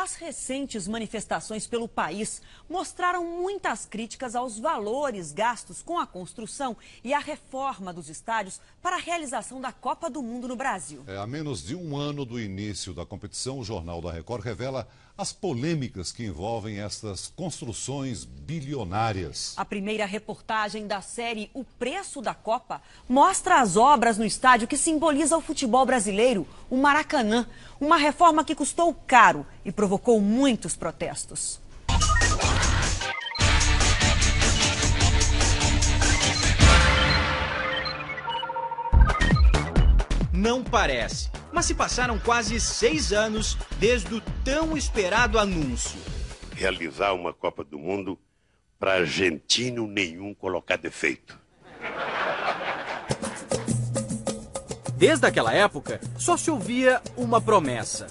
As recentes manifestações pelo país mostraram muitas críticas aos valores gastos com a construção e a reforma dos estádios para a realização da Copa do Mundo no Brasil. A menos de um ano do início da competição, o Jornal da Record revela as polêmicas que envolvem estas construções bilionárias. A primeira reportagem da série O Preço da Copa mostra as obras no estádio que simboliza o futebol brasileiro, o Maracanã. Uma reforma que custou caro e provocou muitos protestos. Não parece, mas se passaram quase 6 anos desde o tão esperado anúncio. Realizar uma Copa do Mundo para argentino nenhum colocar defeito. Desde aquela época, só se ouvia uma promessa.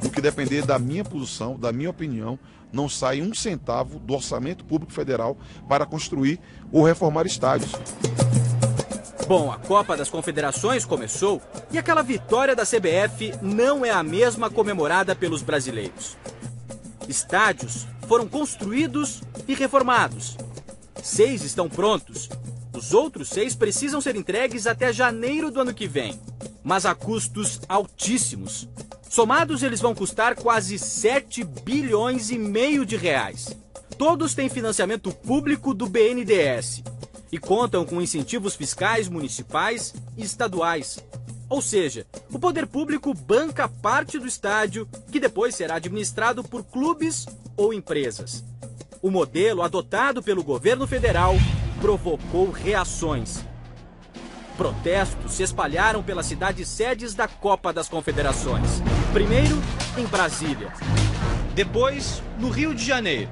No que depender da minha posição, da minha opinião, não sai um centavo do orçamento público federal para construir ou reformar estádios. Bom, a Copa das Confederações começou e aquela vitória da CBF não é a mesma comemorada pelos brasileiros. Estádios foram construídos e reformados. 6 estão prontos. Os outros 6 precisam ser entregues até janeiro do ano que vem, mas a custos altíssimos. Somados, eles vão custar quase 7 bilhões e meio de reais. Todos têm financiamento público do BNDES e contam com incentivos fiscais municipais e estaduais. Ou seja, o poder público banca parte do estádio, que depois será administrado por clubes ou empresas. O modelo adotado pelo governo federal provocou reações. Protestos se espalharam pelas cidades sedes da Copa das Confederações. Primeiro, em Brasília. Depois, no Rio de Janeiro.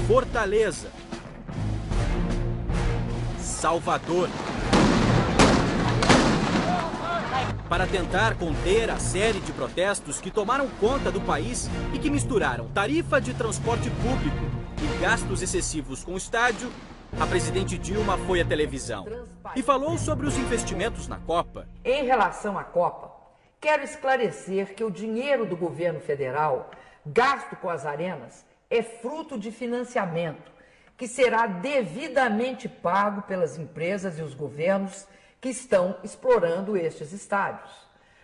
Fortaleza, Salvador. Para tentar conter a série de protestos que tomaram conta do país e que misturaram tarifa de transporte público e gastos excessivos com o estádio, a presidente Dilma foi à televisão e falou sobre os investimentos na Copa. Em relação à Copa, quero esclarecer que o dinheiro do governo federal gasto com as arenas é fruto de financiamento que será devidamente pago pelas empresas e os governos que estão explorando estes estádios.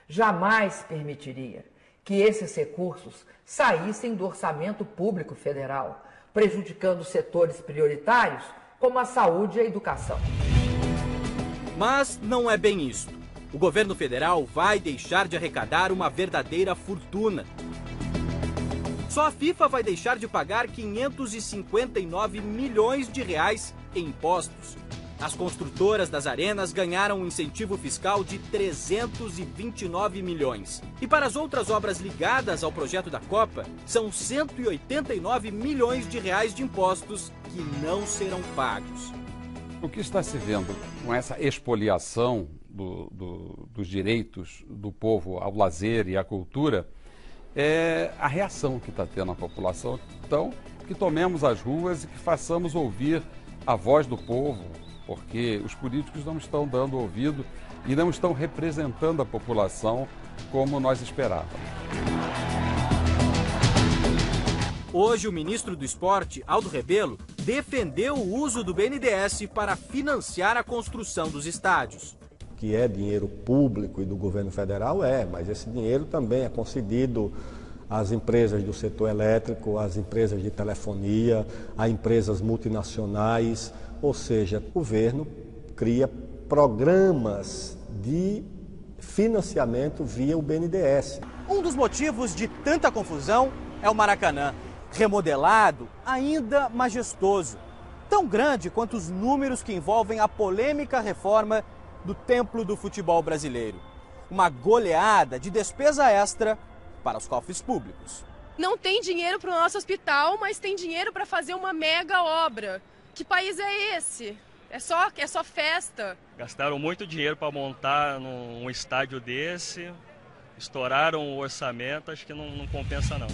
Jamais permitiria que esses recursos saíssem do orçamento público federal, prejudicando setores prioritários como a saúde e a educação. Mas não é bem isso. O governo federal vai deixar de arrecadar uma verdadeira fortuna. Só a FIFA vai deixar de pagar 559 milhões de reais em impostos. As construtoras das arenas ganharam um incentivo fiscal de 329 milhões. E para as outras obras ligadas ao projeto da Copa, são 189 milhões de reais de impostos que não serão pagos. O que está se vendo com essa expoliação dos direitos do povo ao lazer e à cultura é a reação que está tendo a população. Então, que tomemos as ruas e que façamos ouvir a voz do povo, porque os políticos não estão dando ouvido e não estão representando a população como nós esperávamos. Hoje, o ministro do Esporte, Aldo Rebelo, defendeu o uso do BNDES para financiar a construção dos estádios. Que é dinheiro público e do governo federal, mas esse dinheiro também é concedido às empresas do setor elétrico, às empresas de telefonia, a empresas multinacionais, ou seja, o governo cria programas de financiamento via o BNDES. Um dos motivos de tanta confusão é o Maracanã, remodelado, ainda majestoso, tão grande quanto os números que envolvem a polêmica reforma do Templo do Futebol Brasileiro. Uma goleada de despesa extra para os cofres públicos. Não tem dinheiro para o nosso hospital, mas tem dinheiro para fazer uma mega obra. Que país é esse? É só festa. Gastaram muito dinheiro para montar um estádio desse Estouraram o orçamento, acho que não compensa não.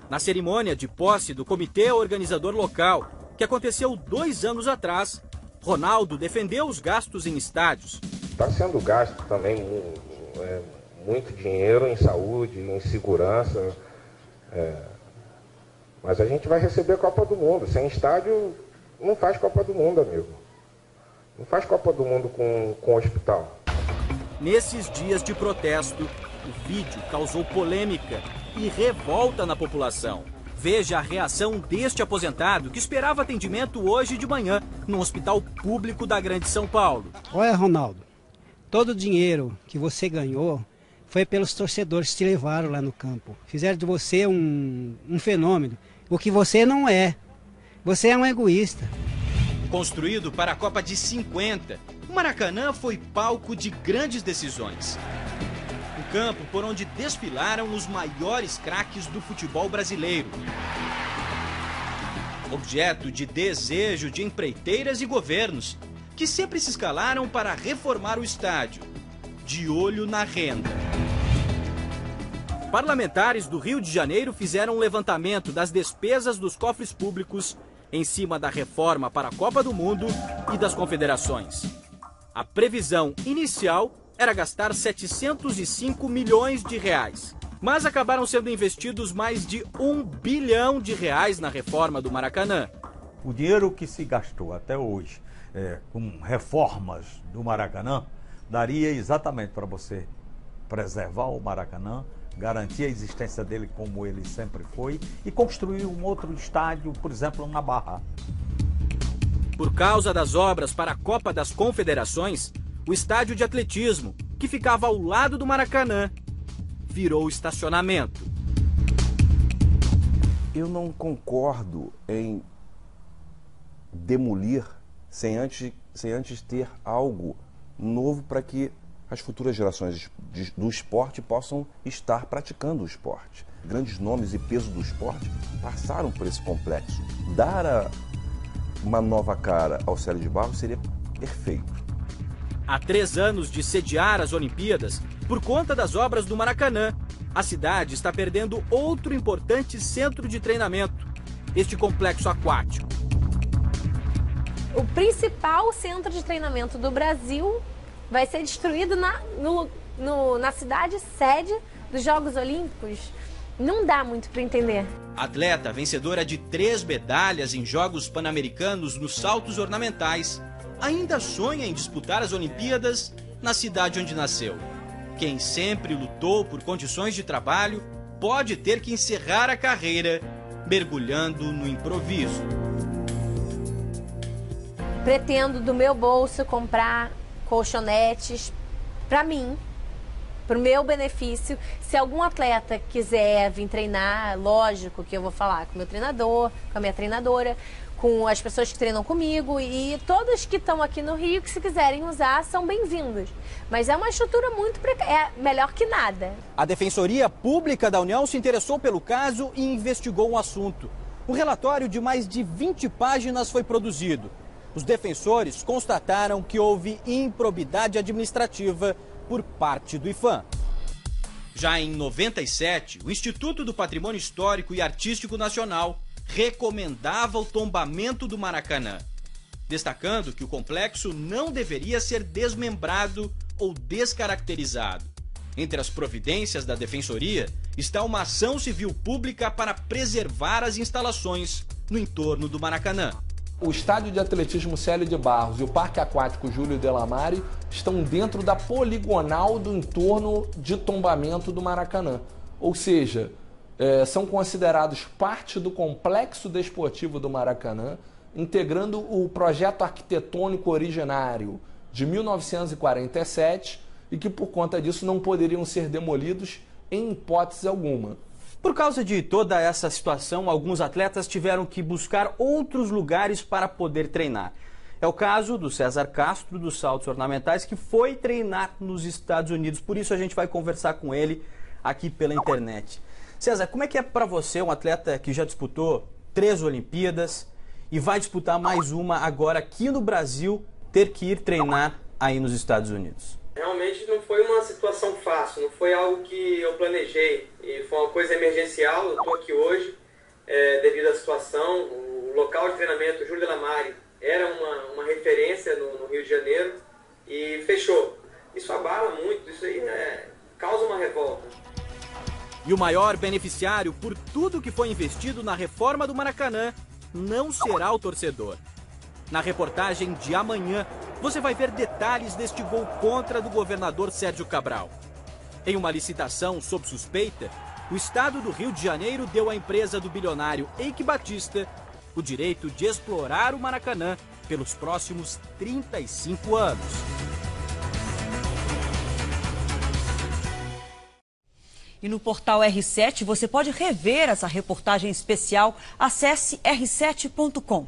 Na cerimônia de posse do comitê organizador local, que aconteceu 2 anos atrás, Ronaldo defendeu os gastos em estádios. Está sendo gasto também muito dinheiro em saúde, em segurança, mas a gente vai receber a Copa do Mundo. Sem estádio não faz Copa do Mundo, amigo. Não faz Copa do Mundo com hospital. Nesses dias de protesto, o vídeo causou polêmica e revolta na população. Veja a reação deste aposentado que esperava atendimento hoje de manhã no hospital público da Grande São Paulo. Olha, Ronaldo, todo o dinheiro que você ganhou foi pelos torcedores que te levaram lá no campo. Fizeram de você um fenômeno, o que você não é. Você é um egoísta. Construído para a Copa de 50, o Maracanã foi palco de grandes decisões. O campo por onde desfilaram os maiores craques do futebol brasileiro. Objeto de desejo de empreiteiras e governos, que sempre se escalaram para reformar o estádio, de olho na renda. Parlamentares do Rio de Janeiro fizeram um levantamento das despesas dos cofres públicos em cima da reforma para a Copa do Mundo e das confederações. A previsão inicial era gastar 705 milhões de reais, mas acabaram sendo investidos mais de R$1 bilhão na reforma do Maracanã. O dinheiro que se gastou até hoje com reformas do Maracanã daria exatamente para você preservar o Maracanã, garantir a existência dele como ele sempre foi e construir um outro estádio, por exemplo, na Barra. Por causa das obras para a Copa das Confederações, o estádio de atletismo, que ficava ao lado do Maracanã, virou estacionamento. Eu não concordo em demolir sem antes ter algo novo para que as futuras gerações do esporte possam estar praticando o esporte. Grandes nomes e peso do esporte passaram por esse complexo. Dar uma nova cara ao Célio de Barros seria perfeito. Há 3 anos de sediar as Olimpíadas, por conta das obras do Maracanã, a cidade está perdendo outro importante centro de treinamento, este complexo aquático. O principal centro de treinamento do Brasil vai ser destruído na cidade sede dos Jogos Olímpicos. Não dá muito para entender. Atleta vencedora de 3 medalhas em Jogos Pan-Americanos nos saltos ornamentais, ainda sonha em disputar as Olimpíadas na cidade onde nasceu. Quem sempre lutou por condições de trabalho pode ter que encerrar a carreira mergulhando no improviso. Pretendo do meu bolso comprar colchonetes para mim, para o meu benefício. Se algum atleta quiser vir treinar, lógico que eu vou falar com o meu treinador, com a minha treinadora, com as pessoas que treinam comigo e todas que estão aqui no Rio que se quiserem usar são bem-vindos. Mas é uma estrutura muito melhor que nada. A Defensoria Pública da União se interessou pelo caso e investigou o assunto. Um relatório de mais de 20 páginas foi produzido. Os defensores constataram que houve improbidade administrativa por parte do IPHAN. Já em 97, o Instituto do Patrimônio Histórico e Artístico Nacional recomendava o tombamento do Maracanã, destacando que o complexo não deveria ser desmembrado ou descaracterizado. Entre as providências da Defensoria está uma ação civil pública para preservar as instalações no entorno do Maracanã. O estádio de atletismo Célio de Barros e o Parque Aquático Júlio Delamare estão dentro da poligonal do entorno de tombamento do Maracanã. Ou seja, são considerados parte do complexo desportivo do Maracanã, integrando o projeto arquitetônico originário de 1947 e que, por conta disso, não poderiam ser demolidos em hipótese alguma. Por causa de toda essa situação, alguns atletas tiveram que buscar outros lugares para poder treinar. É o caso do César Castro, dos saltos ornamentais, que foi treinar nos Estados Unidos. Por isso a gente vai conversar com ele aqui pela internet. César, como é que é para você, um atleta que já disputou 3 Olimpíadas e vai disputar mais uma agora aqui no Brasil, ter que ir treinar aí nos Estados Unidos? Realmente não foi uma situação fácil, não foi algo que eu planejei. E foi uma coisa emergencial. Eu estou aqui hoje devido à situação. O local de treinamento, Júlio Delamare, era uma referência no Rio de Janeiro e fechou. Isso abala muito, isso aí causa uma revolta. E o maior beneficiário por tudo que foi investido na reforma do Maracanã não será o torcedor. Na reportagem de amanhã, você vai ver detalhes deste gol contra do governador Sérgio Cabral. Em uma licitação sob suspeita, o estado do Rio de Janeiro deu à empresa do bilionário Eike Batista o direito de explorar o Maracanã pelos próximos 35 anos. E no portal R7 você pode rever essa reportagem especial. Acesse r7.com.